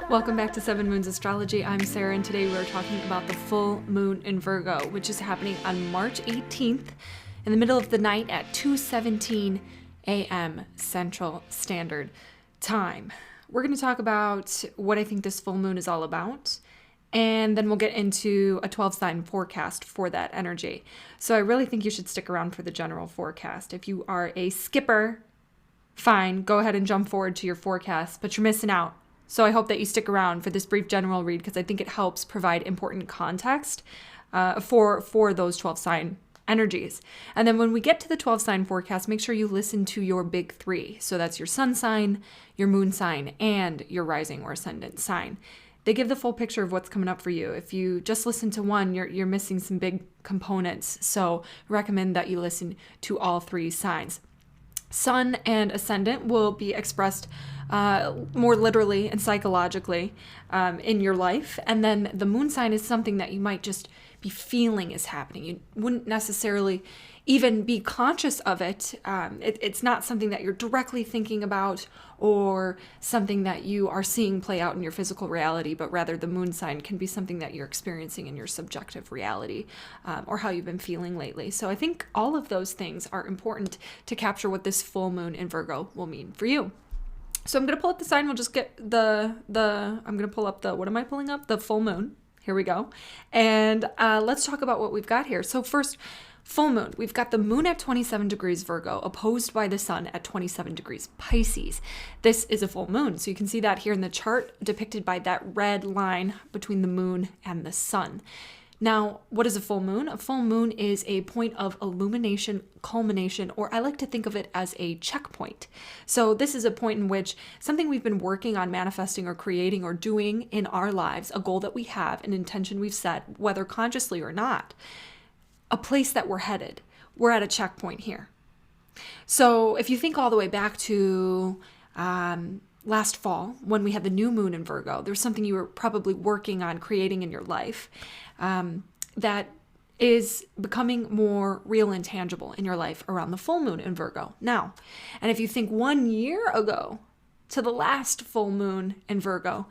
Welcome back to 7 Moons Astrology. I'm Sarah, and today we're talking about the full moon in Virgo, which is happening on March 18th in the middle of the night at 2:17 a.m. Central Standard Time. We're going to talk about what I think this full moon is all about, and then we'll get into a 12-sign forecast for that energy. So I really think you should stick around for the general forecast. If you are a skipper, fine, go ahead and jump forward to your forecast, but you're missing out. So I hope that you stick around for this brief general read because I think it helps provide important context for those 12-sign energies. And then when we get to the 12-sign forecast, make sure you listen to your big three. So that's your sun sign, your moon sign, and your rising or ascendant sign. They give the full picture of what's coming up for you. If you just listen to one, you're missing some big components. So recommend that you listen to all three signs. Sun and ascendant will be expressed more literally and psychologically in your life. And then the moon sign is something that you might just be feeling is happening. You wouldn't necessarily even be conscious of it. It's not something that you're directly thinking about or something that you are seeing play out in your physical reality, but rather the moon sign can be something that you're experiencing in your subjective reality or how you've been feeling lately. So I think all of those things are important to capture what this full moon in Virgo will mean for you. So I'm going to pull up the sign. We'll just get I'm going to pull up what am I pulling up? The full moon. Here we go. And let's talk about what we've got here. So first, full moon. We've got the moon at 27 degrees Virgo, opposed by the sun at 27 degrees Pisces. This is a full moon. So you can see that here in the chart depicted by that red line between the moon and the sun. Now, what is a full moon? A full moon is a point of illumination, culmination, or I like to think of it as a checkpoint. So this is a point in which something we've been working on manifesting or creating or doing in our lives, a goal that we have, an intention we've set, whether consciously or not, a place that we're headed. We're at a checkpoint here. So if you think all the way back to last fall, when we had the new moon in Virgo, there's something you were probably working on creating in your life that is becoming more real and tangible in your life around the full moon in Virgo now. And if you think 1 year ago to the last full moon in Virgo,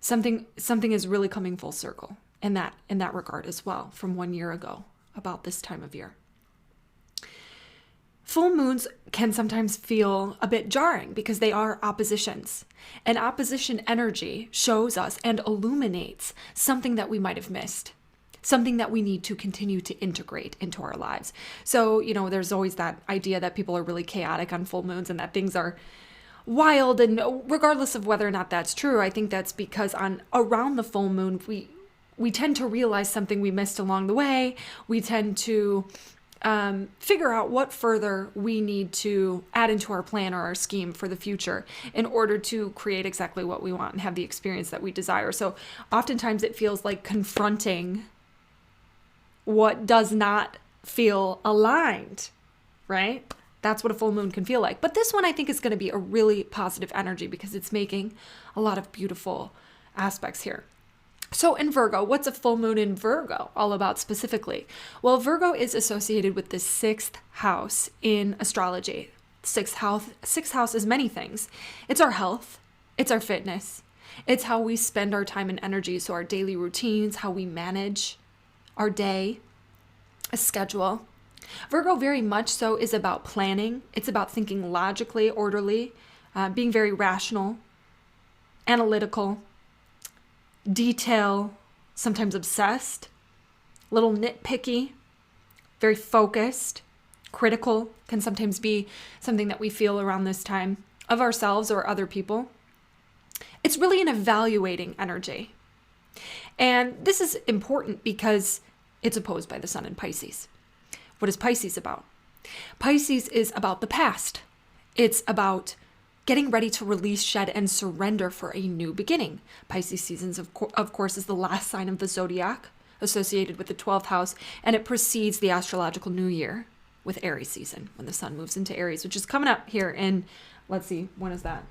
something is really coming full circle in that regard as well from 1 year ago about this time of year. Full moons can sometimes feel a bit jarring because they are oppositions. And opposition energy shows us and illuminates something that we might have missed, something that we need to continue to integrate into our lives. So, there's always that idea that people are really chaotic on full moons and that things are wild. And regardless of whether or not that's true, I think that's because around the full moon, we tend to realize something we missed along the way. We tend to figure out what further we need to add into our plan or our scheme for the future in order to create exactly what we want and have the experience that we desire. So oftentimes it feels like confronting what does not feel aligned, right? That's what a full moon can feel like. But this one I think is going to be a really positive energy because it's making a lot of beautiful aspects here. So in Virgo, what's a full moon in Virgo all about specifically? Well, Virgo is associated with the 6th house in astrology. Sixth house is many things. It's our health. It's our fitness. It's how we spend our time and energy. So our daily routines, how we manage our day, a schedule. Virgo very much so is about planning. It's about thinking logically, orderly, being very rational, analytical, detail, sometimes obsessed, a little nitpicky, very focused, critical can sometimes be something that we feel around this time of ourselves or other people. It's really an evaluating energy. And this is important because it's opposed by the sun in Pisces. What is Pisces about? Pisces is about the past. It's about getting ready to release, shed, and surrender for a new beginning. Pisces seasons, of course, is the last sign of the zodiac associated with the 12th house, and it precedes the astrological new year with Aries season when the sun moves into Aries, which is coming up here in, let's see, when is that?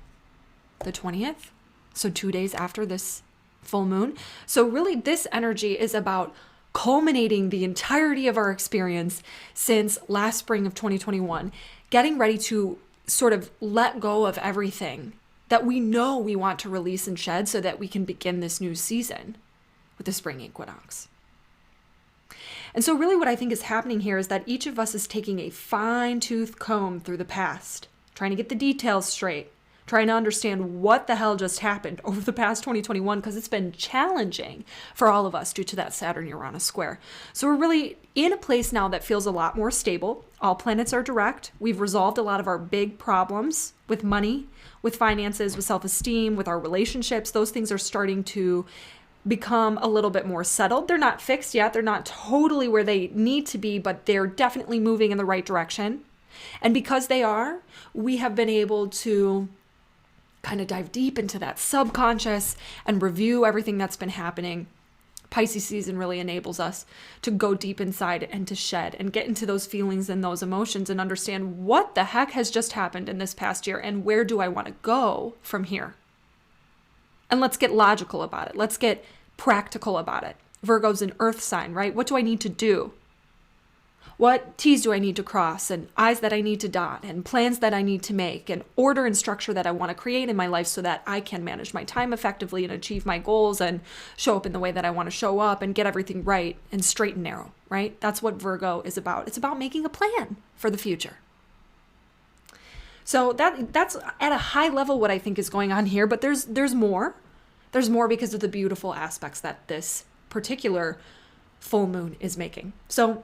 The 20th? So 2 days after this full moon. So really this energy is about culminating the entirety of our experience since last spring of 2021, getting ready to sort of let go of everything that we know we want to release and shed so that we can begin this new season with the spring equinox. And so really what I think is happening here is that each of us is taking a fine-tooth comb through the past, trying to get the details straight, trying to understand what the hell just happened over the past 2021, because it's been challenging for all of us due to that Saturn-Uranus square. So we're really in a place now that feels a lot more stable. All planets are direct. We've resolved a lot of our big problems with money, with finances, with self-esteem, with our relationships. Those things are starting to become a little bit more settled. They're not fixed yet. They're not totally where they need to be, but they're definitely moving in the right direction. And because they are, we have been able to kind of dive deep into that subconscious and review everything that's been happening. Pisces season really enables us to go deep inside and to shed and get into those feelings and those emotions and understand what the heck has just happened in this past year and where do I want to go from here. And let's get logical about it. Let's get practical about it. Virgo's an earth sign, right? What do I need to do? What T's do I need to cross, and I's that I need to dot, and plans that I need to make, and order and structure that I want to create in my life so that I can manage my time effectively and achieve my goals and show up in the way that I want to show up and get everything right and straight and narrow, right? That's what Virgo is about. It's about making a plan for the future. So that's at a high level what I think is going on here, but there's more. There's more because of the beautiful aspects that this particular full moon is making. So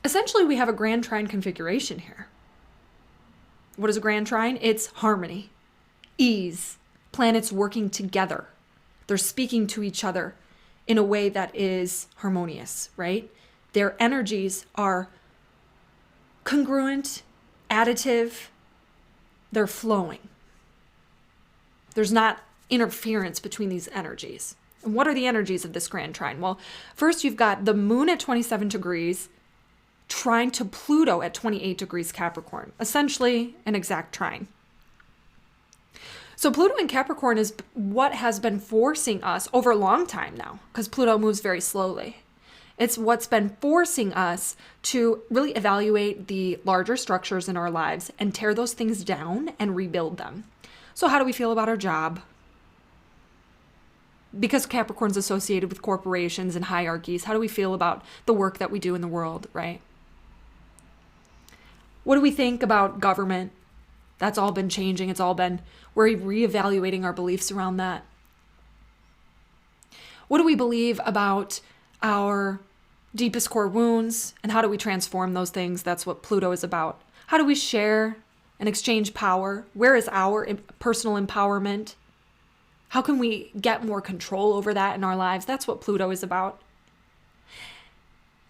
essentially, we have a grand trine configuration here. What is a grand trine? It's harmony, ease, planets working together. They're speaking to each other in a way that is harmonious, right? Their energies are congruent, additive, they're flowing. There's not interference between these energies. And what are the energies of this grand trine? Well, first you've got the moon at 27 degrees, trine to Pluto at 28 degrees Capricorn, essentially an exact trine. So Pluto in Capricorn is what has been forcing us over a long time now, because Pluto moves very slowly. It's what's been forcing us to really evaluate the larger structures in our lives and tear those things down and rebuild them. So how do we feel about our job? Because Capricorn's associated with corporations and hierarchies, how do we feel about the work that we do in the world, right? What do we think about government? That's all been changing. We're reevaluating our beliefs around that. What do we believe about our deepest core wounds, and how do we transform those things? That's what Pluto is about. How do we share and exchange power? Where is our personal empowerment? How can we get more control over that in our lives? That's what Pluto is about.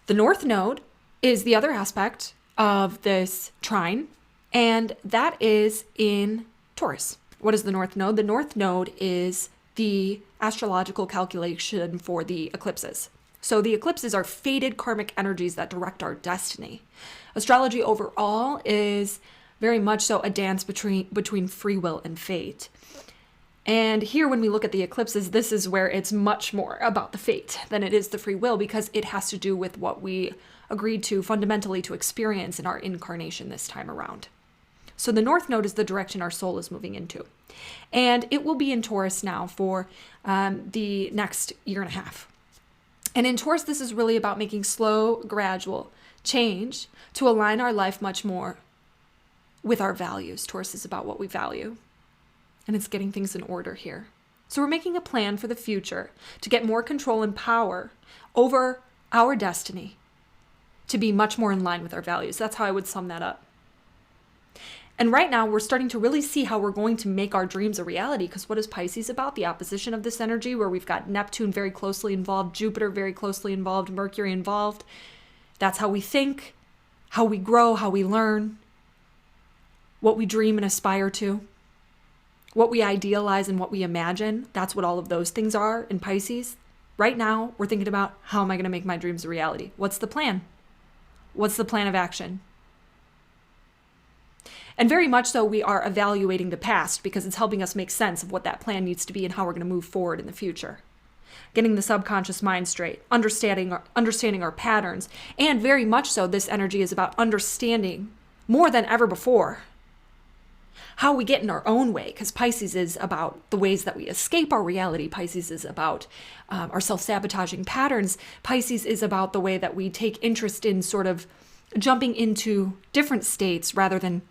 The North Node is the other aspect of this trine, and that is in Taurus. What is the North Node? The North Node is the astrological calculation for the eclipses. So the eclipses are fated karmic energies that direct our destiny. Astrology overall is very much so a dance between free will and fate. And here, when we look at the eclipses, this is where it's much more about the fate than it is the free will, because it has to do with what we agreed to fundamentally to experience in our incarnation this time around. So the North Node is the direction our soul is moving into. And it will be in Taurus now for the next year and a half. And in Taurus, this is really about making slow, gradual change to align our life much more with our values. Taurus is about what we value. And it's getting things in order here. So we're making a plan for the future to get more control and power over our destiny, to be much more in line with our values. That's how I would sum that up. And right now, we're starting to really see how we're going to make our dreams a reality, because what is Pisces about? The opposition of this energy, where we've got Neptune very closely involved, Jupiter very closely involved, Mercury involved. That's how we think, how we grow, how we learn, what we dream and aspire to, what we idealize and what we imagine. That's what all of those things are in Pisces. Right now, we're thinking about, how am I going to make my dreams a reality? What's the plan? What's the plan of action? And very much so, we are evaluating the past, because it's helping us make sense of what that plan needs to be and how we're going to move forward in the future. Getting the subconscious mind straight, understanding our patterns, and very much so, this energy is about understanding more than ever before how we get in our own way, because Pisces is about the ways that we escape our reality. Pisces is about our self-sabotaging patterns. Pisces is about the way that we take interest in sort of jumping into different states rather than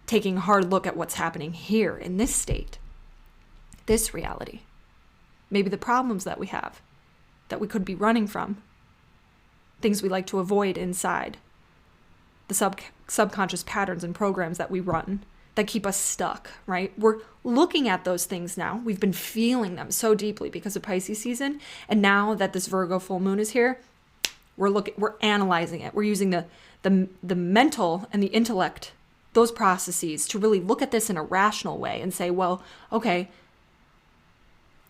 taking a hard look at what's happening here in this state, this reality. Maybe the problems that we have, that we could be running from, things we like to avoid inside, the subconscious patterns and programs that we run that keep us stuck, right? We're looking at those things now. We've been feeling them so deeply because of Pisces season. And now that this Virgo full moon is here, we're analyzing it. We're using the mental and the intellect, those processes, to really look at this in a rational way and say, well, okay,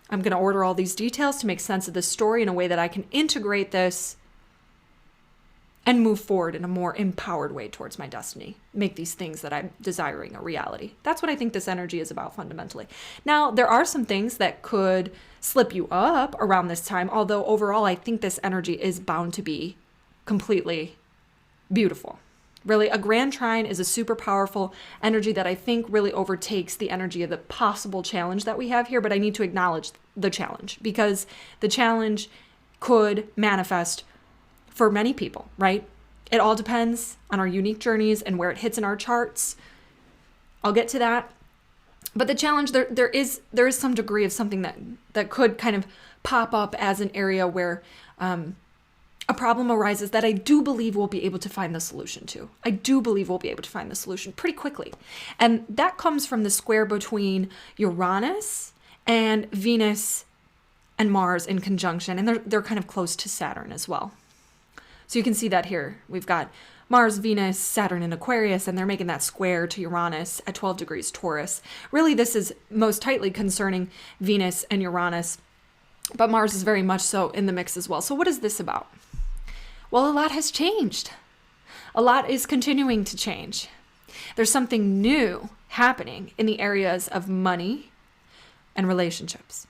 I'm going to order all these details to make sense of this story in a way that I can integrate this and move forward in a more empowered way towards my destiny. Make these things that I'm desiring a reality. That's what I think this energy is about fundamentally. Now, there are some things that could slip you up around this time, although overall, I think this energy is bound to be completely beautiful. Really, a grand trine is a super powerful energy that I think really overtakes the energy of the possible challenge that we have here, but I need to acknowledge the challenge because the challenge could manifest for many people, right? It all depends on our unique journeys and where it hits in our charts. I'll get to that. But the challenge, there is some degree of something that could kind of pop up as an area where a problem arises that I do believe we'll be able to find the solution to. I do believe we'll be able to find the solution pretty quickly. And that comes from the square between Uranus and Venus and Mars in conjunction. And they're kind of close to Saturn as well. So you can see that here. We've got Mars, Venus, Saturn, and Aquarius, and they're making that square to Uranus at 12 degrees Taurus. Really, this is most tightly concerning Venus and Uranus, but Mars is very much so in the mix as well. So what is this about? Well, a lot has changed. A lot is continuing to change. There's something new happening in the areas of money and relationships.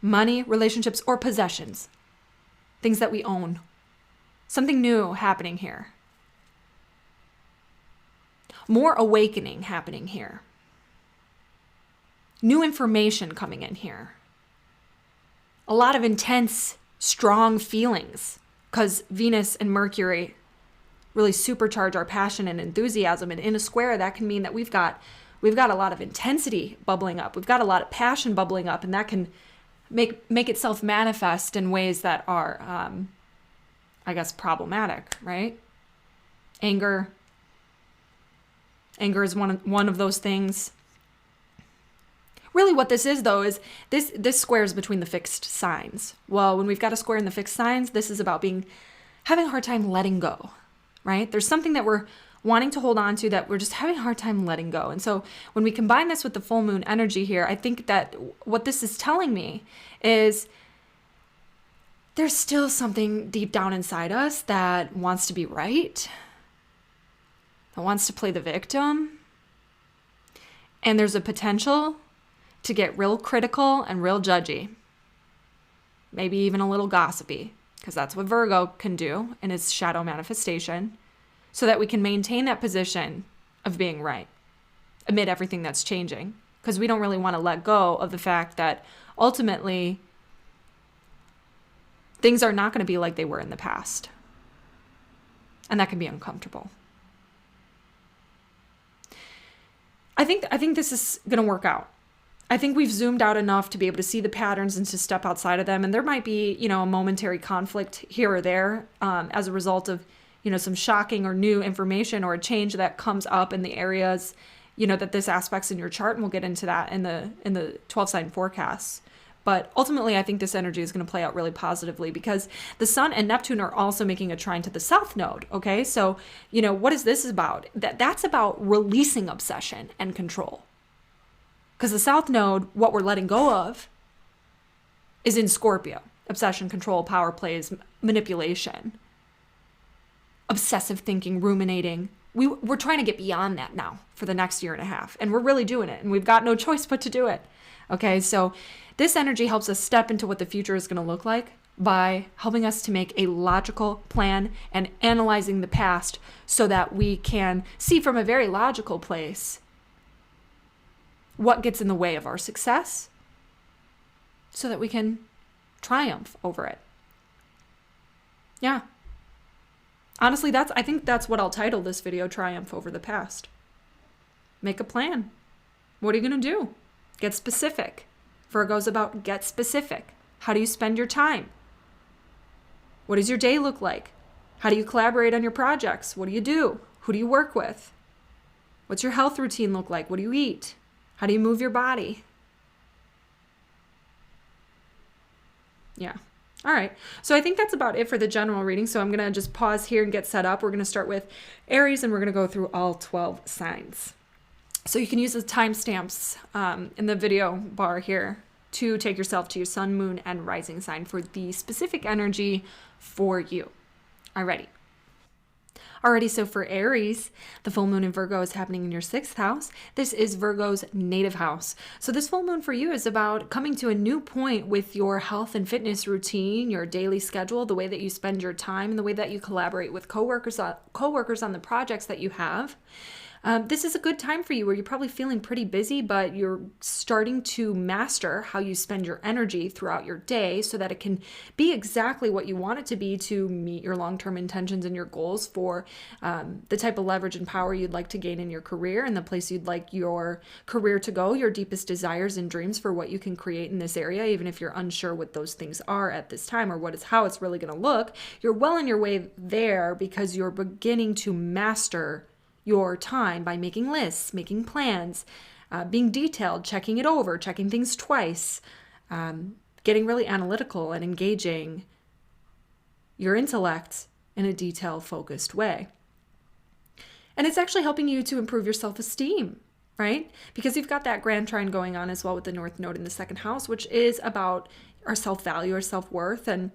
Money, relationships, or possessions. Things that we own. Something new happening here. More awakening happening here. New information coming in here. A lot of intense, strong feelings because Venus and Mercury really supercharge our passion and enthusiasm. And in a square, that can mean that we've got a lot of intensity bubbling up. We've got a lot of passion bubbling up, and that can make itself manifest in ways that are I guess problematic, right? Anger is one of those things. Really what this is though is this squares between the fixed signs. Well, when we've got a square in the fixed signs, this is about having a hard time letting go, right? There's something that we're wanting to hold on to that we're just having a hard time letting go. And so when we combine this with the full moon energy here, I think that what this is telling me is there's still something deep down inside us that wants to be right, that wants to play the victim. And there's a potential to get real critical and real judgy. Maybe even a little gossipy, because that's what Virgo can do in its shadow manifestation, so that we can maintain that position of being right amid everything that's changing. Because we don't really want to let go of the fact that ultimately things are not going to be like they were in the past. And that can be uncomfortable. I think this is going to work out. I think we've zoomed out enough to be able to see the patterns and to step outside of them. And there might be, a momentary conflict here or there as a result of, some shocking or new information or a change that comes up in the areas, that this aspects in your chart. And we'll get into that in the 12 sign forecasts. But ultimately, I think this energy is going to play out really positively because the Sun and Neptune are also making a trine to the South Node, okay? So, what is this about? That's about releasing obsession and control. Because the South Node, what we're letting go of, is in Scorpio. Obsession, control, power plays, manipulation, obsessive thinking, ruminating. We're trying to get beyond that now for the next year and a half. And we're really doing it. And we've got no choice but to do it. Okay, so this energy helps us step into what the future is going to look like by helping us to make a logical plan and analyzing the past so that we can see from a very logical place what gets in the way of our success so that we can triumph over it. Yeah. Honestly, I think that's what I'll title this video, Triumph Over the Past. Make a plan. What are you going to do? Get specific. Virgo's about get specific. How do you spend your time? What does your day look like? How do you collaborate on your projects? What do you do? Who do you work with? What's your health routine look like? What do you eat? How do you move your body? Yeah. All right. So I think that's about it for the general reading. So I'm going to just pause here and get set up. We're going to start with Aries and we're going to go through all 12 signs. So you can use the timestamps in the video bar here to take yourself to your sun, moon, and rising sign for the specific energy for you. Alrighty. Alrighty, so for Aries, the full moon in Virgo is happening in your 6th house. This is Virgo's native house. So this full moon for you is about coming to a new point with your health and fitness routine, your daily schedule, the way that you spend your time, and the way that you collaborate with coworkers on the projects that you have. This is a good time for you where you're probably feeling pretty busy, but you're starting to master how you spend your energy throughout your day so that it can be exactly what you want it to be to meet your long-term intentions and your goals for the type of leverage and power you'd like to gain in your career and the place you'd like your career to go, your deepest desires and dreams for what you can create in this area, even if you're unsure what those things are at this time or how it's really going to look. You're well on your way there because you're beginning to master your time by making lists, making plans, being detailed, checking it over, checking things twice, getting really analytical and engaging your intellect in a detail-focused way. And it's actually helping you to improve your self-esteem, right? Because you've got that grand trine going on as well with the North Node in the 2nd house, which is about our self-value, our self-worth. And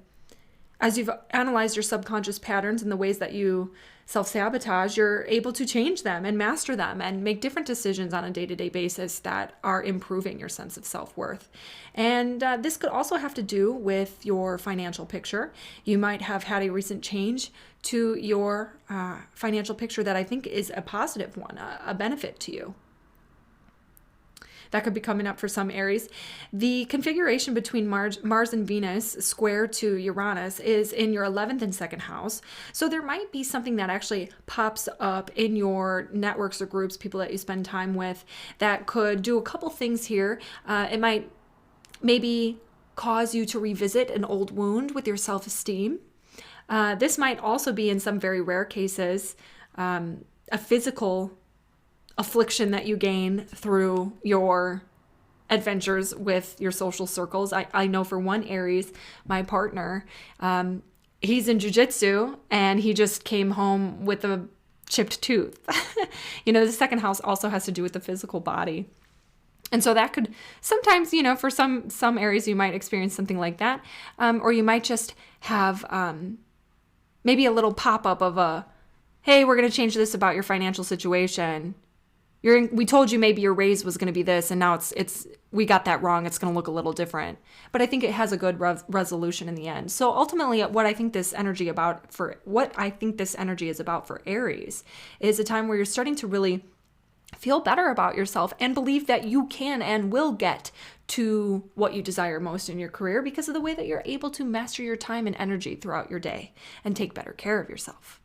as you've analyzed your subconscious patterns and the ways that you self-sabotage, you're able to change them and master them and make different decisions on a day-to-day basis that are improving your sense of self-worth. And this could also have to do with your financial picture. You might have had a recent change to your financial picture that I think is a positive one, a benefit to you. That could be coming up for some Aries. The configuration between Mars and Venus square to Uranus is in your 11th and 2nd house. So there might be something that actually pops up in your networks or groups, people that you spend time with, that could do a couple things here. It might maybe cause you to revisit an old wound with your self-esteem. This might also be, in some very rare cases, a physical affliction that you gain through your adventures with your social circles. I know for one Aries, my partner, he's in jiu-jitsu and he just came home with a chipped tooth. The 2nd house also has to do with the physical body. And so that could sometimes, for some Aries, you might experience something like that. Or you might just have maybe a little pop-up of hey, we're going to change this about your financial situation. We told you maybe your raise was going to be this, and now we got that wrong. It's going to look a little different. But I think it has a good resolution in the end. So ultimately, what I think this energy is about for Aries is a time where you're starting to really feel better about yourself and believe that you can and will get to what you desire most in your career because of the way that you're able to master your time and energy throughout your day and take better care of yourself.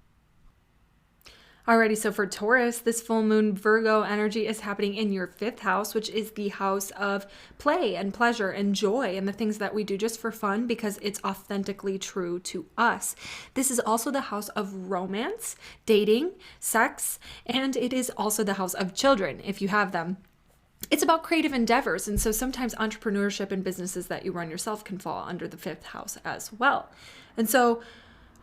Alrighty, so for Taurus, this full moon Virgo energy is happening in your 5th house, which is the house of play and pleasure and joy and the things that we do just for fun because it's authentically true to us. This is also the house of romance, dating, sex, and it is also the house of children, if you have them. It's about creative endeavors, and so sometimes entrepreneurship and businesses that you run yourself can fall under the 5th house as well. And so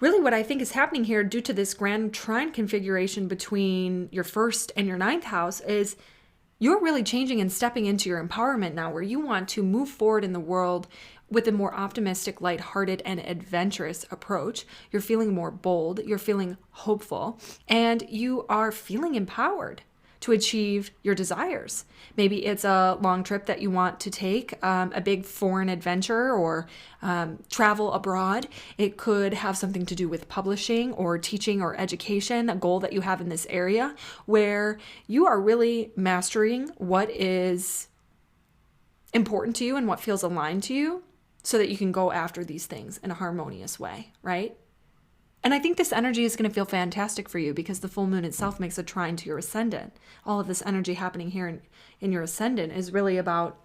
really what I think is happening here due to this grand trine configuration between your 1st and your 9th house is you're really changing and stepping into your empowerment now where you want to move forward in the world with a more optimistic, lighthearted, and adventurous approach. You're feeling more bold, you're feeling hopeful, and you are feeling empowered to achieve your desires. Maybe it's a long trip that you want to take, a big foreign adventure, or travel abroad. It could have something to do with publishing or teaching or education, a goal that you have in this area where you are really mastering what is important to you and what feels aligned to you so that you can go after these things in a harmonious way, right? And I think this energy is going to feel fantastic for you because the full moon itself makes a trine to your ascendant. All of this energy happening here in your ascendant is really about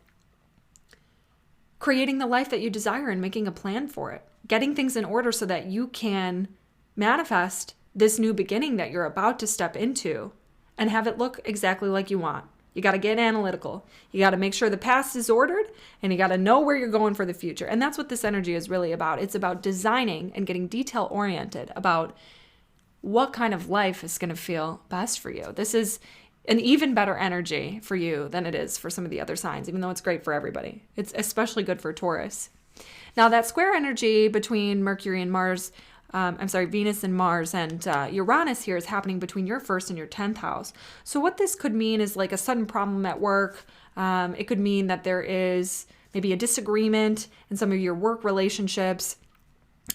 creating the life that you desire and making a plan for it, getting things in order so that you can manifest this new beginning that you're about to step into and have it look exactly like you want. You got to get analytical. You got to make sure the past is ordered, and you got to know where you're going for the future. And that's what this energy is really about. It's about designing and getting detail oriented about what kind of life is going to feel best for you. This is an even better energy for you than it is for some of the other signs, even though it's great for everybody. It's especially good for Taurus. Now, that square energy between Mercury and Mars, Venus and Mars and Uranus here is happening between your first and your 10th house. So what this could mean is like a sudden problem at work. It could mean that there is maybe a disagreement in some of your work relationships.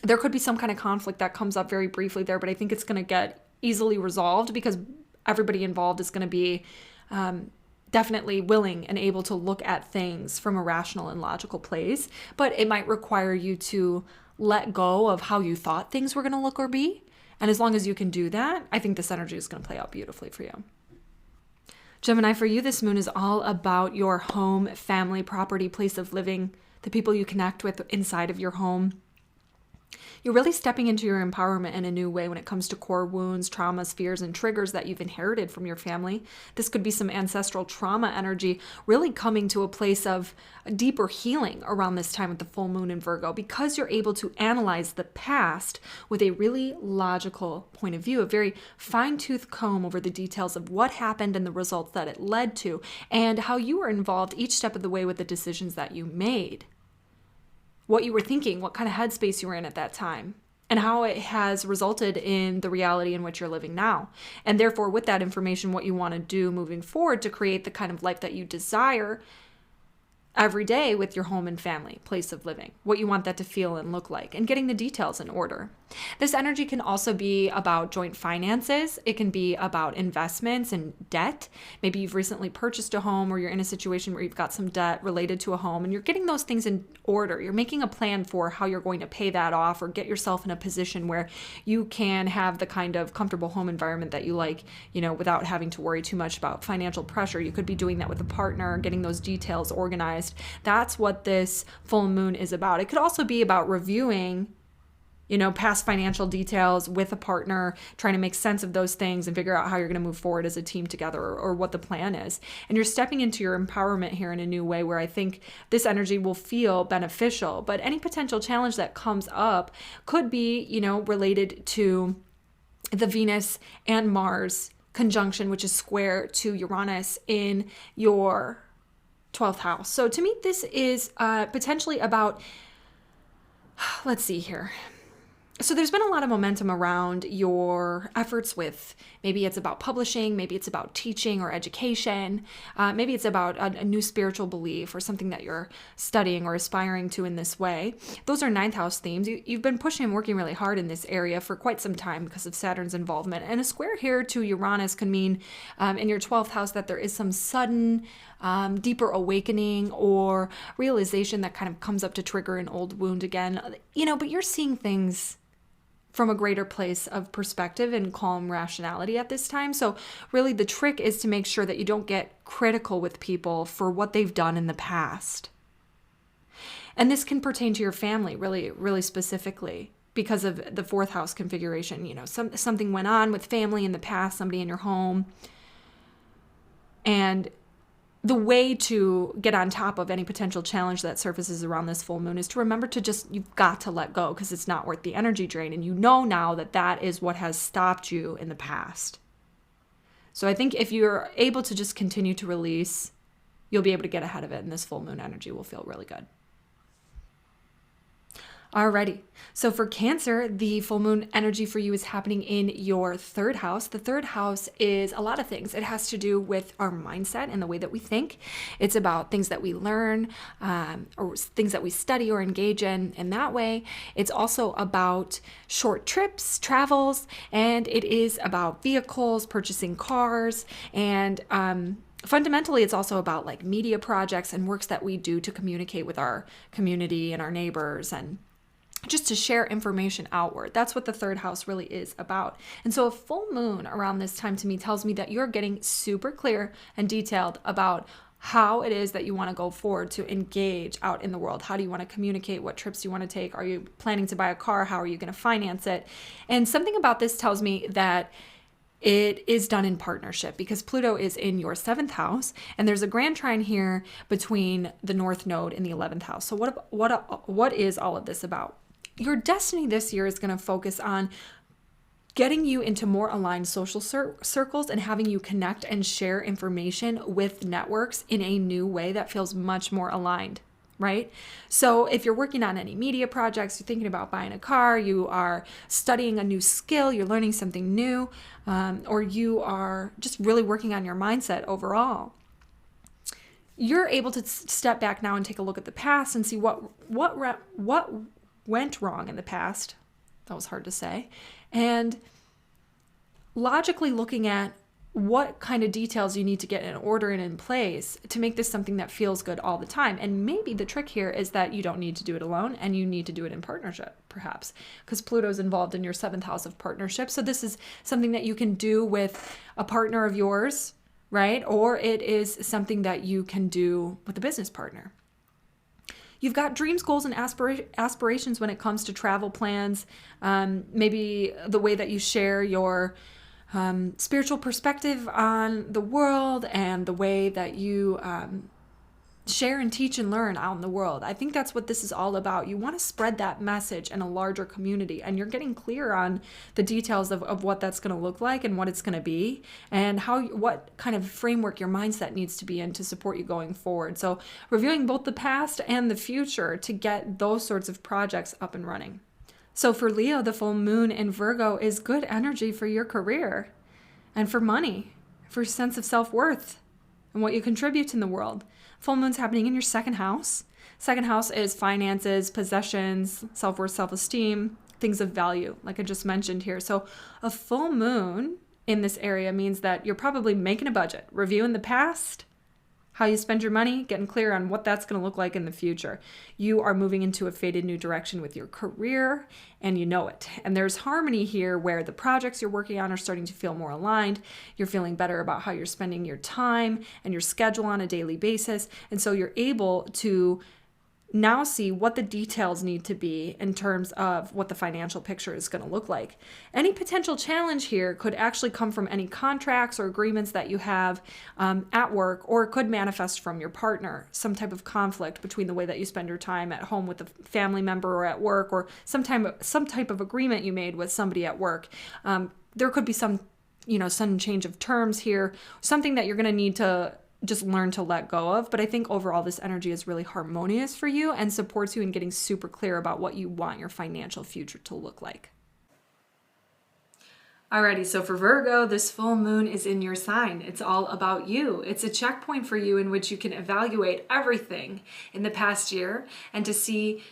There could be some kind of conflict that comes up very briefly there, but I think it's going to get easily resolved because everybody involved is going to be definitely willing and able to look at things from a rational and logical place. But it might require you to let go of how you thought things were going to look or be. And as long as you can do that, I think this energy is going to play out beautifully for you. Gemini, for you, this moon is all about your home, family, property, place of living, the people you connect with inside of your home. You're really stepping into your empowerment in a new way when it comes to core wounds, traumas, fears, and triggers that you've inherited from your family. This could be some ancestral trauma energy really coming to a place of a deeper healing around this time with the full moon in Virgo, because you're able to analyze the past with a really logical point of view, a very fine-tooth comb over the details of what happened and the results that it led to, and how you were involved each step of the way with the decisions that you made. What you were thinking, what kind of headspace you were in at that time, and how it has resulted in the reality in which you're living now. And therefore, with that information, what you want to do moving forward to create the kind of life that you desire every day with your home and family, place of living, what you want that to feel and look like, and getting the details in order. This energy can also be about joint finances. It can be about investments and debt. Maybe you've recently purchased a home, or you're in a situation where you've got some debt related to a home and you're getting those things in order. You're making a plan for how you're going to pay that off, or get yourself in a position where you can have the kind of comfortable home environment that you like, without having to worry too much about financial pressure. You could be doing that with a partner, getting those details organized. That's what this full moon is about. It could also be about reviewing past financial details with a partner, trying to make sense of those things and figure out how you're going to move forward as a team together, or what the plan is. And you're stepping into your empowerment here in a new way where I think this energy will feel beneficial. But any potential challenge that comes up could be, related to the Venus and Mars conjunction, which is square to Uranus in your 12th house. So to me, this is potentially about, let's see here. So there's been a lot of momentum around your efforts with, maybe it's about publishing, maybe it's about teaching or education, maybe it's about a new spiritual belief or something that you're studying or aspiring to in this way. Those are 9th house themes. You've been pushing and working really hard in this area for quite some time because of Saturn's involvement. And a square here to Uranus can mean in your 12th house that there is some sudden, deeper awakening or realization that kind of comes up to trigger an old wound again, but you're seeing things from a greater place of perspective and calm rationality at this time. So really the trick is to make sure that you don't get critical with people for what they've done in the past. And this can pertain to your family really, really specifically because of the 4th house configuration. Something went on with family in the past, somebody in your home. And the way to get on top of any potential challenge that surfaces around this full moon is to remember you've got to let go, because it's not worth the energy drain. And now that is what has stopped you in the past. So I think if you're able to just continue to release, you'll be able to get ahead of it, and this full moon energy will feel really good. Alrighty. So for Cancer, the full moon energy for you is happening in your third house. The third house is a lot of things. It has to do with our mindset and the way that we think. It's about things that we learn, or things that we study or engage in that way. It's also about short trips, travels, and it is about vehicles, purchasing cars, and fundamentally, it's also about like media projects and works that we do to communicate with our community and our neighbors and just to share information outward. That's what the third house really is about. And so a full moon around this time to me tells me that you're getting super clear and detailed about how it is that you want to go forward to engage out in the world. How do you want to communicate? What trips do you want to take? Are you planning to buy a car? How are you going to finance it? And something about this tells me that it is done in partnership because Pluto is in your 7th house and there's a grand trine here between the North Node and the 11th house. So what is all of this about? Your destiny this year is going to focus on getting you into more aligned social circles and having you connect and share information with networks in a new way that feels much more aligned, right? So if you're working on any media projects, you're thinking about buying a car, you are studying a new skill, you're learning something new, or you are just really working on your mindset overall, you're able to step back now and take a look at the past and see what went wrong in the past. That was hard to say. And logically looking at what kind of details you need to get in order and in place to make this something that feels good all the time. And maybe the trick here is that you don't need to do it alone and you need to do it in partnership, perhaps, because Pluto's involved in your 7th house of partnership. So this is something that you can do with a partner of yours, right? Or it is something that you can do with a business partner. You've got dreams, goals, and aspirations when it comes to travel plans, maybe the way that you share your spiritual perspective on the world and the way that you share and teach and learn out in the world. I think that's what this is all about. You want to spread that message in a larger community, and you're getting clear on the details of what that's going to look like and what it's going to be and what kind of framework your mindset needs to be in to support you going forward. So reviewing both the past and the future to get those sorts of projects up and running. So for Leo, the full moon in Virgo is good energy for your career and for money, for your sense of self-worth and what you contribute in the world. Full moon's happening in your 2nd house. 2nd house is finances, possessions, self-worth, self-esteem, things of value, like I just mentioned here. So a full moon in this area means that you're probably making a budget, reviewing the past, how you spend your money, getting clear on what that's going to look like in the future. You are moving into a faded new direction with your career, and you know it. And there's harmony here where the projects you're working on are starting to feel more aligned. You're feeling better about how you're spending your time and your schedule on a daily basis. And so you're able to now see what the details need to be in terms of what the financial picture is going to look like. Any potential challenge here could actually come from any contracts or agreements that you have at work, or it could manifest from your partner, some type of conflict between the way that you spend your time at home with a family member or at work, or some type of agreement you made with somebody at work. There could be some sudden change of terms here, something that you're going to need to just learn to let go of. But I think overall this energy is really harmonious for you and supports you in getting super clear about what you want your financial future to look like. Alrighty, so for Virgo, this full moon is in your sign. It's all about you. It's a checkpoint for you in which you can evaluate everything in the past year and to see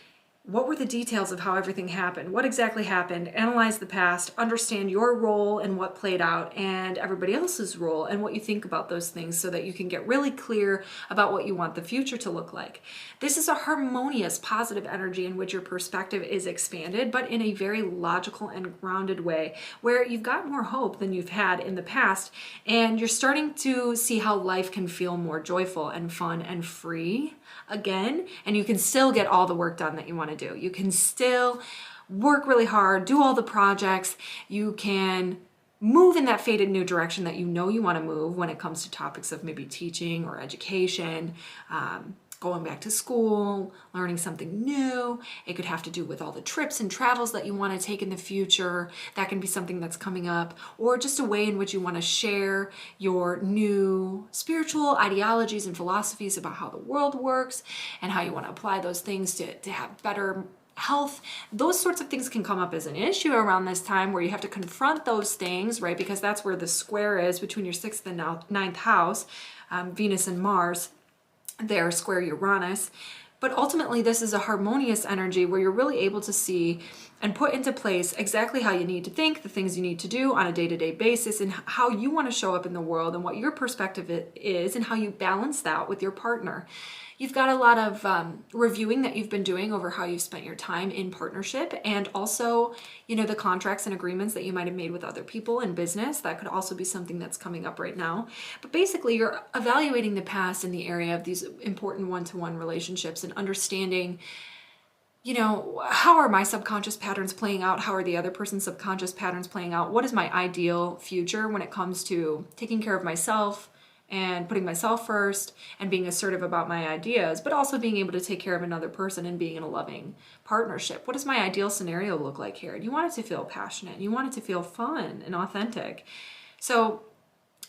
what were the details of how everything happened, what exactly happened, analyze the past, understand your role and what played out, and everybody else's role and what you think about those things so that you can get really clear about what you want the future to look like. This is a harmonious, positive energy in which your perspective is expanded, but in a very logical and grounded way, where you've got more hope than you've had in the past, and you're starting to see how life can feel more joyful and fun and free again, and you can still get all the work done that you want to do. You can still work really hard, do all the projects. You can move in that faded new direction that you know you want to move when it comes to topics of maybe teaching or education, going back to school, learning something new. It could have to do with all the trips and travels that you want to take in the future. That can be something that's coming up, or just a way in which you want to share your new spiritual ideologies and philosophies about how the world works and how you want to apply those things to have better health, those sorts of things can come up as an issue around this time, where you have to confront those things, right? Because that's where the square is between your 6th and 9th house, Venus and Mars, they're square Uranus. But ultimately, this is a harmonious energy where you're really able to see and put into place exactly how you need to think, the things you need to do on a day-to-day basis, and how you want to show up in the world and what your perspective is, and how you balance that with your partner. You've got a lot of reviewing that you've been doing over how you've spent your time in partnership, and also, the contracts and agreements that you might have made with other people in business. That could also be something that's coming up right now. But basically, you're evaluating the past in the area of these important one-to-one relationships and understanding, how are my subconscious patterns playing out? How are the other person's subconscious patterns playing out? What is my ideal future when it comes to taking care of myself and putting myself first and being assertive about my ideas, but also being able to take care of another person and being in a loving partnership? What does my ideal scenario look like here? And you want it to feel passionate. You want it to feel fun and authentic. So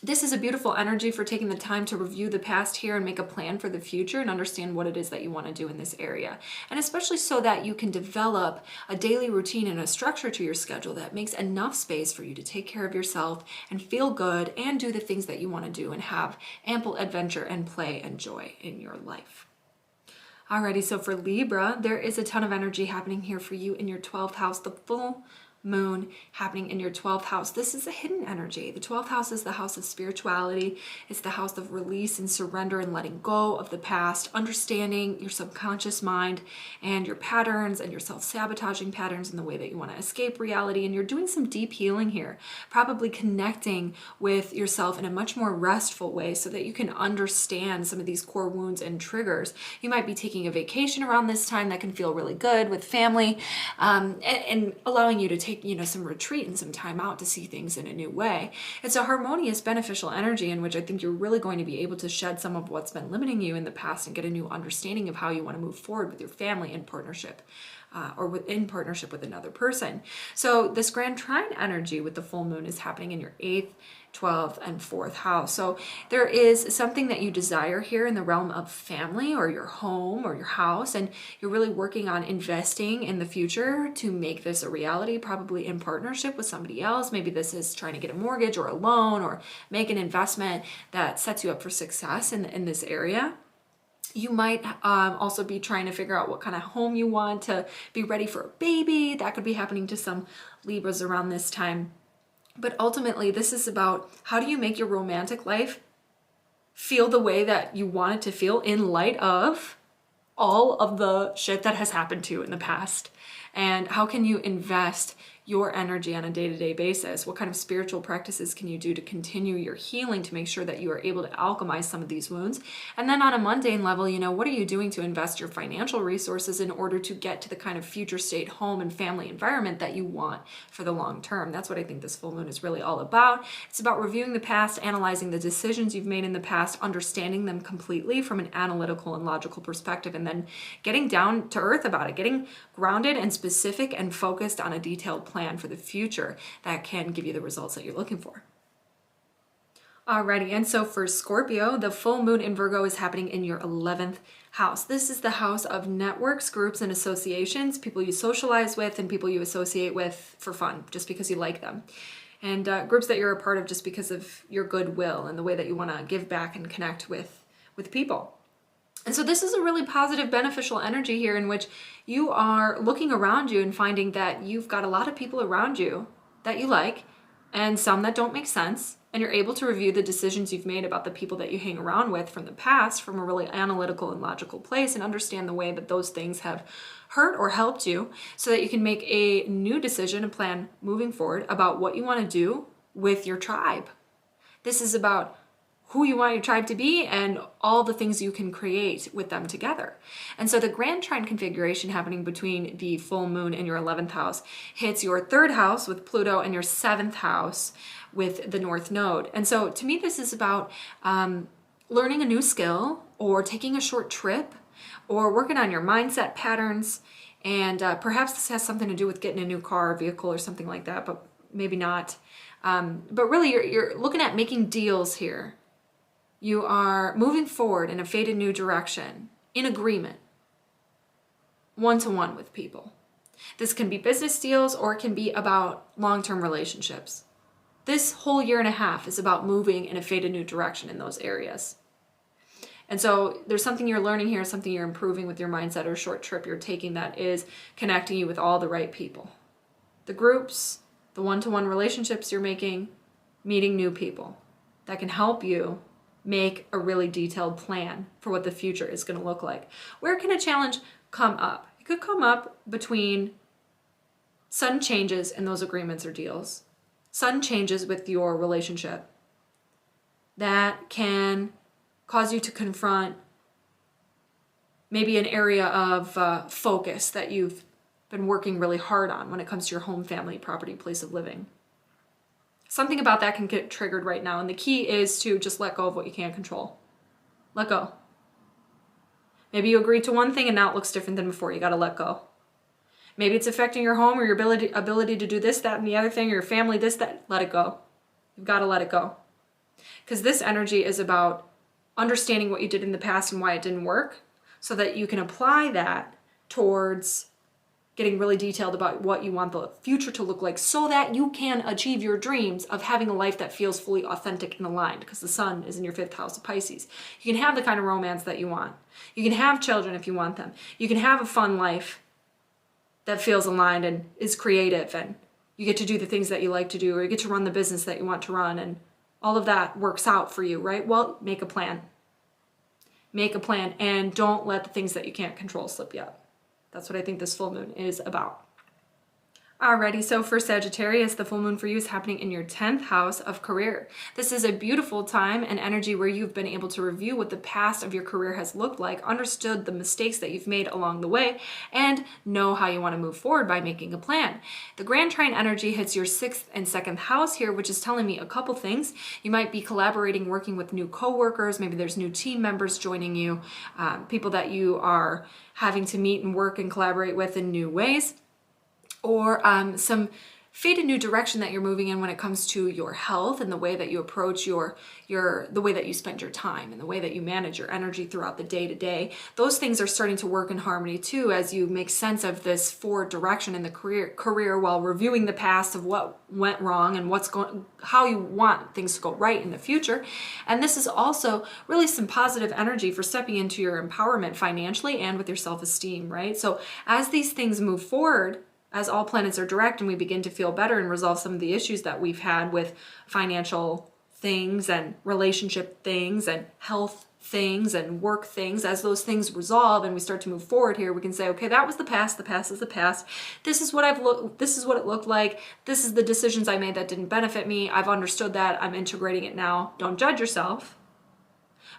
this is a beautiful energy for taking the time to review the past here and make a plan for the future and understand what it is that you want to do in this area. And especially so that you can develop a daily routine and a structure to your schedule that makes enough space for you to take care of yourself and feel good and do the things that you want to do and have ample adventure and play and joy in your life. Alrighty, so for Libra, there is a ton of energy happening here for you in your 12th house, the full moon happening in your 12th house. This is a hidden energy. The 12th house is the house of spirituality. It's the house of release and surrender and letting go of the past, understanding your subconscious mind and your patterns and your self-sabotaging patterns and the way that you want to escape reality. And you're doing some deep healing here, probably connecting with yourself in a much more restful way so that you can understand some of these core wounds and triggers. You might be taking a vacation around this time that can feel really good with family, and allowing you to take some retreat and some time out to see things in a new way. It's a harmonious, beneficial energy in which I think you're really going to be able to shed some of what's been limiting you in the past and get a new understanding of how you want to move forward with your family in partnership, or in partnership with another person. So this grand trine energy with the full moon is happening in your 8th, 12th, and 4th house. So there is something that you desire here in the realm of family or your home or your house, and you're really working on investing in the future to make this a reality, probably in partnership with somebody else. Maybe this is trying to get a mortgage or a loan or make an investment that sets you up for success in this area. You might also be trying to figure out what kind of home you want to be ready for a baby. That could be happening to some Libras around this time. But ultimately, this is about how do you make your romantic life feel the way that you want it to feel in light of all of the shit that has happened to you in the past. And how can you invest your energy on a day-to-day basis? What kind of spiritual practices can you do to continue your healing to make sure that you are able to alchemize some of these wounds? And then on a mundane level, what are you doing to invest your financial resources in order to get to the kind of future state home and family environment that you want for the long term? That's what I think this full moon is really all about. It's about reviewing the past, analyzing the decisions you've made in the past, understanding them completely from an analytical and logical perspective, and then getting down to earth about it, getting grounded and specific and focused on a detailed plan for the future that can give you the results that you're looking for. Alrighty, and so for Scorpio, the full moon in Virgo is happening in your 11th house. This is the house of networks, groups, and associations, people you socialize with and people you associate with for fun, just because you like them. And groups that you're a part of just because of your goodwill and the way that you want to give back and connect with people. And so this is a really positive, beneficial energy here in which you are looking around you and finding that you've got a lot of people around you that you like and some that don't make sense. And you're able to review the decisions you've made about the people that you hang around with from the past from a really analytical and logical place and understand the way that those things have hurt or helped you so that you can make a new decision and plan moving forward about what you want to do with your tribe. This is about who you want your tribe to be and all the things you can create with them together. And so the grand trine configuration happening between the full moon and your 11th house hits your 3rd house with Pluto and your 7th house with the North Node. And so to me, this is about learning a new skill or taking a short trip or working on your mindset patterns. And perhaps this has something to do with getting a new car or vehicle or something like that, but maybe not. But really, you're looking at making deals here. You are moving forward in a fated new direction, in agreement, one-to-one with people. This can be business deals, or it can be about long-term relationships. This whole year and a half is about moving in a faded new direction in those areas. And so there's something you're learning here, something you're improving with your mindset, or a short trip you're taking that is connecting you with all the right people. The groups, the one-to-one relationships you're making, meeting new people that can help you make a really detailed plan for what the future is going to look like. Where can a challenge come up? It could come up between sudden changes in those agreements or deals, sudden changes with your relationship that can cause you to confront maybe an area of focus that you've been working really hard on when it comes to your home, family, property, place of living. Something about that can get triggered right now, and the key is to just let go of what you can't control. Let go. Maybe you agreed to one thing and now it looks different than before. You got to let go. Maybe it's affecting your home or your ability to do this, that, and the other thing, or your family, this, that. Let it go. You've got to let it go. Because this energy is about understanding what you did in the past and why it didn't work, so that you can apply that towards getting really detailed about what you want the future to look like, so that you can achieve your dreams of having a life that feels fully authentic and aligned, because the sun is in your 5th house of Pisces. You can have the kind of romance that you want. You can have children if you want them. You can have a fun life that feels aligned and is creative, and you get to do the things that you like to do, or you get to run the business that you want to run, and all of that works out for you, right? Well, make a plan. Make a plan, and don't let the things that you can't control slip you up. That's what I think this full moon is about. Alrighty, so for Sagittarius, the full moon for you is happening in your 10th house of career. This is a beautiful time and energy where you've been able to review what the past of your career has looked like, understood the mistakes that you've made along the way, and know how you want to move forward by making a plan. The Grand Trine energy hits your 6th and 2nd house here, which is telling me a couple things. You might be collaborating, working with new coworkers. Maybe there's new team members joining you, people that you are having to meet and work and collaborate with in new ways. Or some faded new direction that you're moving in when it comes to your health and the way that you approach the way that you spend your time and the way that you manage your energy throughout the day to day. Those things are starting to work in harmony too, as you make sense of this forward direction in the career while reviewing the past of what went wrong and how you want things to go right in the future. And this is also really some positive energy for stepping into your empowerment financially and with your self-esteem, right? So as these things move forward, as all planets are direct and we begin to feel better and resolve some of the issues that we've had with financial things and relationship things and health things and work things, as those things resolve and we start to move forward here, we can say, okay, that was the past is the past. This is what this is what it looked like. This is the decisions I made that didn't benefit me. I've understood that. I'm integrating it now. Don't judge yourself,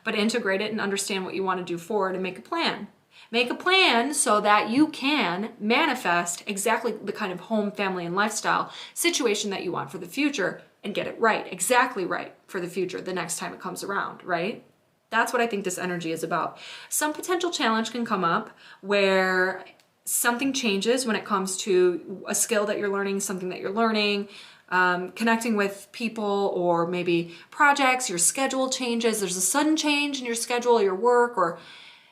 but integrate it and understand what you want to do forward and make a plan. Make a plan so that you can manifest exactly the kind of home, family, and lifestyle situation that you want for the future and get it right, exactly right for the future the next time it comes around, right? That's what I think this energy is about. Some potential challenge can come up where something changes when it comes to a skill that you're learning, something that you're learning, connecting with people, or maybe projects, your schedule changes. There's a sudden change in your schedule, your work, or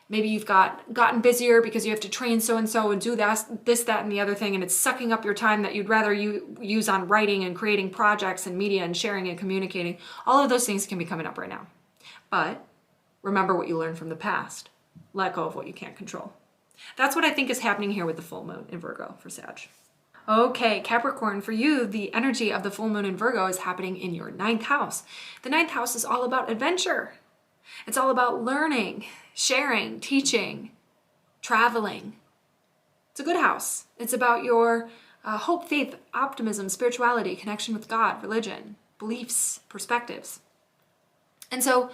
maybe you've gotten busier because you have to train so-and-so and do this, that, and the other thing, and it's sucking up your time that you'd rather use on writing and creating projects and media and sharing and communicating. All of those things can be coming up right now. But remember what you learned from the past. Let go of what you can't control. That's what I think is happening here with the full moon in Virgo for Sag. Okay, Capricorn, for you, the energy of the full moon in Virgo is happening in your 9th house. The 9th house is all about adventure. It's all about learning, sharing, teaching, traveling. It's a good house. It's about your hope, faith, optimism, spirituality, connection with God, religion, beliefs, perspectives. And so,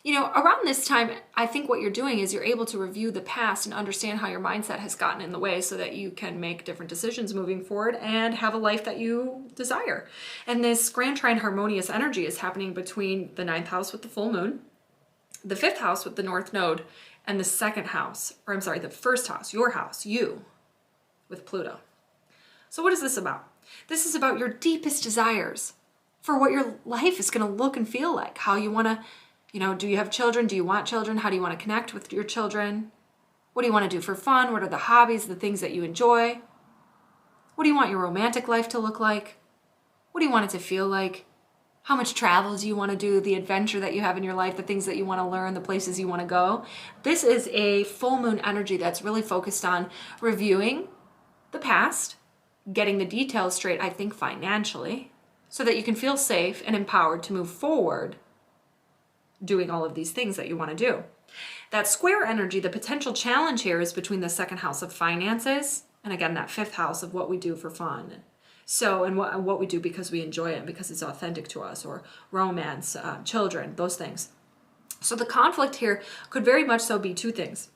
around this time, I think what you're doing is you're able to review the past and understand how your mindset has gotten in the way so that you can make different decisions moving forward and have a life that you desire. And this Grand Trine harmonious energy is happening between the 9th house with the full moon, the 5th house with the North Node, and the 2nd house, the 1st house, your house, you, with Pluto. So what is this about? This is about your deepest desires for what your life is going to look and feel like, how you want to, do you have children? Do you want children? How do you want to connect with your children? What do you want to do for fun? What are the hobbies, the things that you enjoy? What do you want your romantic life to look like? What do you want it to feel like? How much travel do you want to do? The adventure that you have in your life, the things that you want to learn, the places you want to go. This is a full moon energy that's really focused on reviewing the past, getting the details straight, I think financially, so that you can feel safe and empowered to move forward doing all of these things that you want to do. That square energy, the potential challenge here is between the second house of finances and again, that fifth house of what we do for fun. So, and what we do because we enjoy it, because it's authentic to us, or romance, children, those things. So the conflict here could very much so be two things.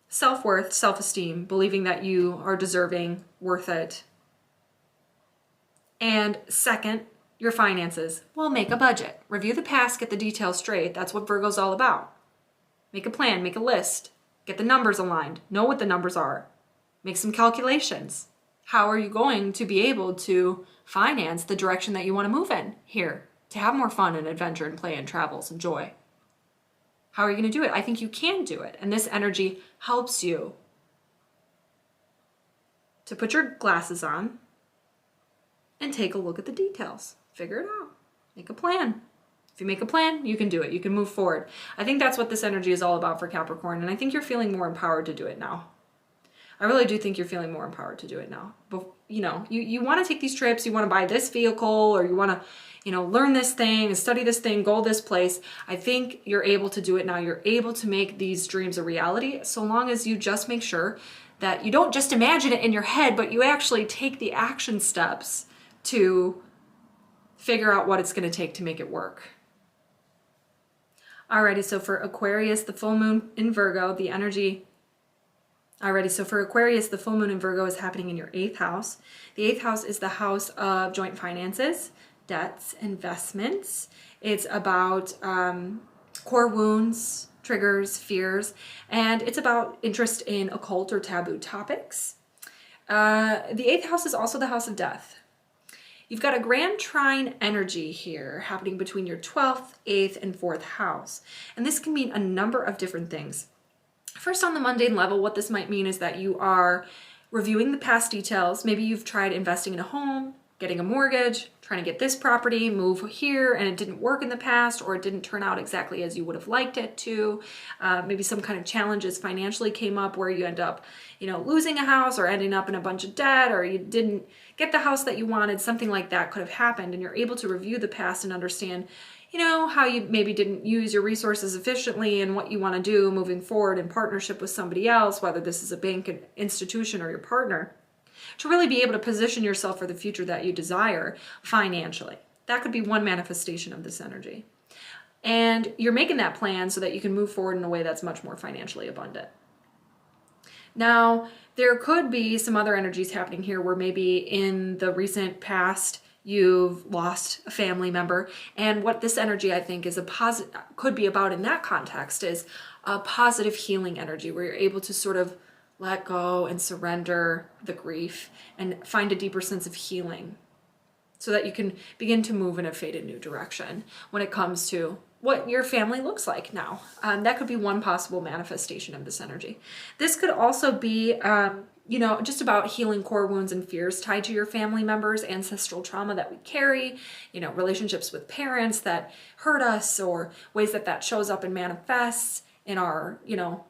Self-worth, self-esteem, believing that you are deserving, worth it. And second, your finances. Well, make a budget. Review the past, get the details straight. That's what Virgo's all about. Make a plan, make a list, get the numbers aligned, know what the numbers are, make some calculations. How are you going to be able to finance the direction that you want to move in here to have more fun and adventure and play and travels and joy? How are you going to do it? I think you can do it. And this energy helps you to put your glasses on and take a look at the details. Figure it out. Make a plan. If you make a plan, you can do it. You can move forward. I think that's what this energy is all about for Capricorn. And I think you're feeling more empowered to do it now. I really do think you're feeling more empowered to do it now. But, you know, you want to take these trips, you want to buy this vehicle, or you want to, you know, learn this thing, study this thing, go this place. I think you're able to do it now. You're able to make these dreams a reality, so long as you just make sure that you don't just imagine it in your head, but you actually take the action steps to figure out what it's going to take to make it work. Alrighty, so for Aquarius, the full moon in Virgo, the energy. Alrighty, so for Aquarius, the full moon in Virgo is happening in your 8th house. The 8th house is the house of joint finances, debts, investments. It's about core wounds, triggers, fears, and it's about interest in occult or taboo topics. The 8th house is also the house of death. You've got a grand trine energy here happening between your 12th, 8th, and 4th house. And this can mean a number of different things. First, on the mundane level, what this might mean is that you are reviewing the past details. Maybe you've tried investing in a home, getting a mortgage, trying to get this property, move here, and it didn't work in the past, or it didn't turn out exactly as you would have liked it to. Maybe some kind of challenges financially came up where you end up, you know, losing a house or ending up in a bunch of debt, or you didn't get the house that you wanted. Something like that could have happened, and you're able to review the past and understand, you know, how you maybe didn't use your resources efficiently and what you want to do moving forward in partnership with somebody else, whether this is a bank, an institution, or your partner, to really be able to position yourself for the future that you desire financially. That could be one manifestation of this energy. And you're making that plan so that you can move forward in a way that's much more financially abundant. Now, there could be some other energies happening here where maybe in the recent past, you've lost a family member, and what this energy I think is could be about in that context is a positive healing energy where you're able to sort of let go and surrender the grief and find a deeper sense of healing so that you can begin to move in a faded new direction when it comes to what your family looks like now. That could be one possible manifestation of this energy. This could also be you know, just about healing core wounds and fears tied to your family members, ancestral trauma that we carry, you know, relationships with parents that hurt us, or ways that that shows up and manifests in our, you know,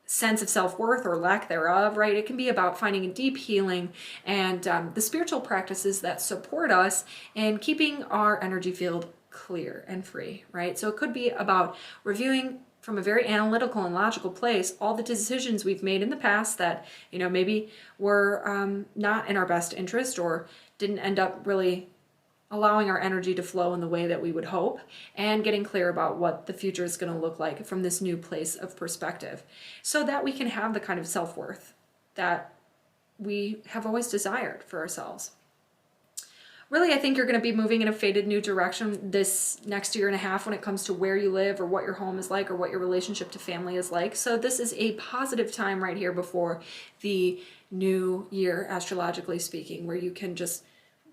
sense of self-worth or lack thereof, right? It can be about finding a deep healing and the spiritual practices that support us in keeping our energy field clear and free, right? So it could be about reviewing from a very analytical and logical place all the decisions we've made in the past that, you know, maybe were not in our best interest or didn't end up really allowing our energy to flow in the way that we would hope, and getting clear about what the future is going to look like from this new place of perspective so that we can have the kind of self-worth that we have always desired for ourselves. Really, I think you're going to be moving in a faded new direction this next year and a half when it comes to where you live or what your home is like or what your relationship to family is like. So this is a positive time right here before the new year, astrologically speaking, where you can just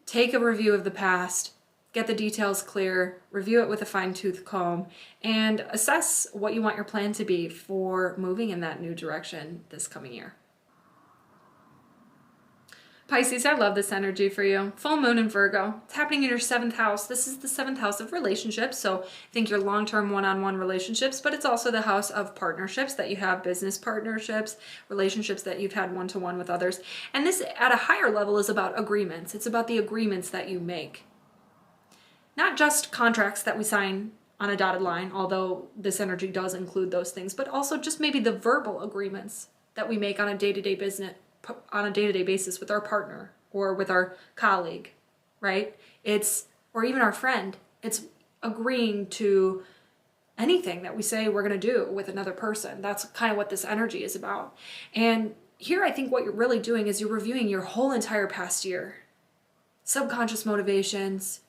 take a review of the past, get the details clear, review it with a fine-tooth comb, and assess what you want your plan to be for moving in that new direction this coming year. Pisces, I love this energy for you. Full moon in Virgo. It's happening in your 7th house. This is the 7th house of relationships. So think your long-term one-on-one relationships, but it's also the house of partnerships that you have, business partnerships, relationships that you've had one-to-one with others. And this at a higher level is about agreements. It's about the agreements that you make. Not just contracts that we sign on a dotted line, although this energy does include those things, but also just maybe the verbal agreements that we make on a day-to-day basis with our partner or with our colleague, right? Or even our friend. It's agreeing to anything that we say we're going to do with another person. That's kind of what this energy is about. And here I think what you're really doing is you're reviewing your whole entire past year. Subconscious motivations,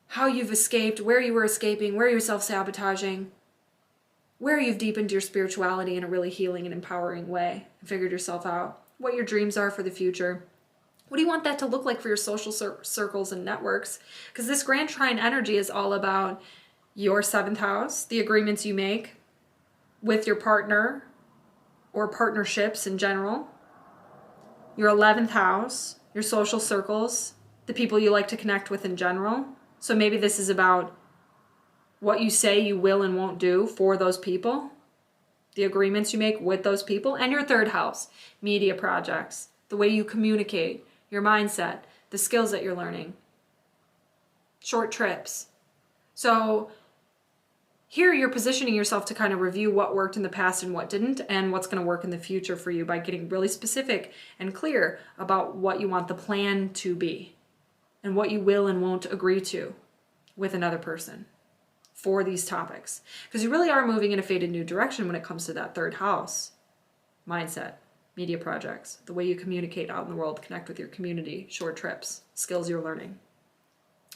how you've escaped, where you were escaping, where you were self-sabotaging, where you've deepened your spirituality in a really healing and empowering way and figured yourself out, what your dreams are for the future. What do you want that to look like for your social circles and networks? Because this Grand Trine energy is all about your 7th house, the agreements you make with your partner or partnerships in general, your 11th house, your social circles, the people you like to connect with in general. So maybe this is about what you say you will and won't do for those people, the agreements you make with those people, and your 3rd house, media projects, the way you communicate, your mindset, the skills that you're learning, short trips. So here you're positioning yourself to kind of review what worked in the past and what didn't, and what's going to work in the future for you by getting really specific and clear about what you want the plan to be and what you will and won't agree to with another person for these topics. Because you really are moving in a faded new direction when it comes to that 3rd house. Mindset, media projects, the way you communicate out in the world, connect with your community, short trips, skills you're learning.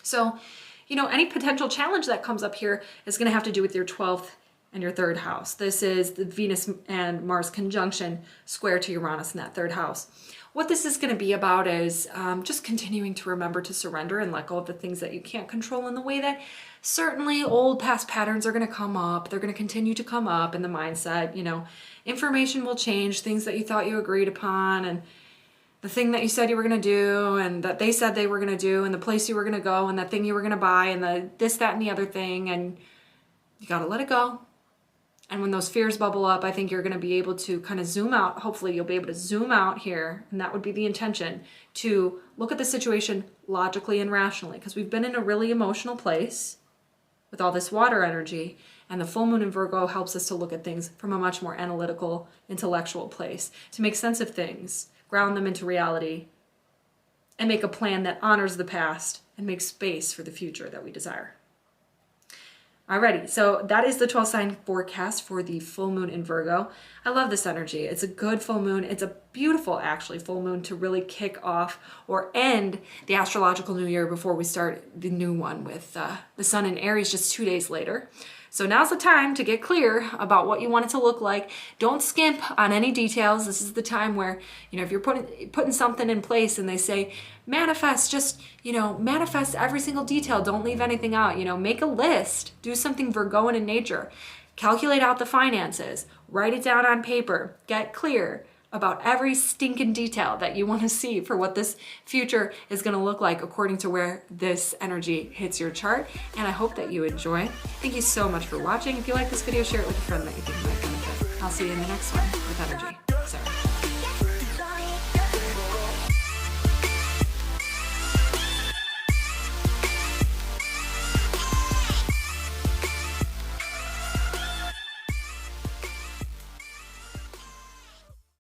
So, any potential challenge that comes up here is going to have to do with your 12th and your 3rd house. This is the Venus and Mars conjunction square to Uranus in that 3rd house. What this is going to be about is just continuing to remember to surrender and let go of the things that you can't control, in the way that certainly old past patterns are going to come up. They're going to continue to come up in the mindset. Information will change, things that you thought you agreed upon, and the thing that you said you were going to do, and that they said they were going to do, and the place you were going to go, and that thing you were going to buy, and the this, that, and the other thing. And you got to let it go. And when those fears bubble up, I think you're going to be able to kind of zoom out. Hopefully you'll be able to zoom out here, and that would be the intention, to look at the situation logically and rationally, because we've been in a really emotional place with all this water energy, and the full moon in Virgo helps us to look at things from a much more analytical, intellectual place, to make sense of things, ground them into reality, and make a plan that honors the past and makes space for the future that we desire. Alrighty, so that is the 12 sign forecast for the full moon in Virgo. I love this energy. It's a good full moon. It's a beautiful, actually, full moon to really kick off or end the astrological new year before we start the new one with the sun in Aries just 2 days later. So now's the time to get clear about what you want it to look like. Don't skimp on any details. This is the time where, if you're putting something in place and they say, manifest, just, manifest every single detail. Don't leave anything out. Make a list. Do something Virgoan in nature. Calculate out the finances. Write it down on paper. Get clear about every stinking detail that you want to see for what this future is going to look like according to where this energy hits your chart. And I hope that you enjoy. Thank you so much for watching. If you like this video, share it with a friend that you think might benefit. I'll see you in the next one with energy.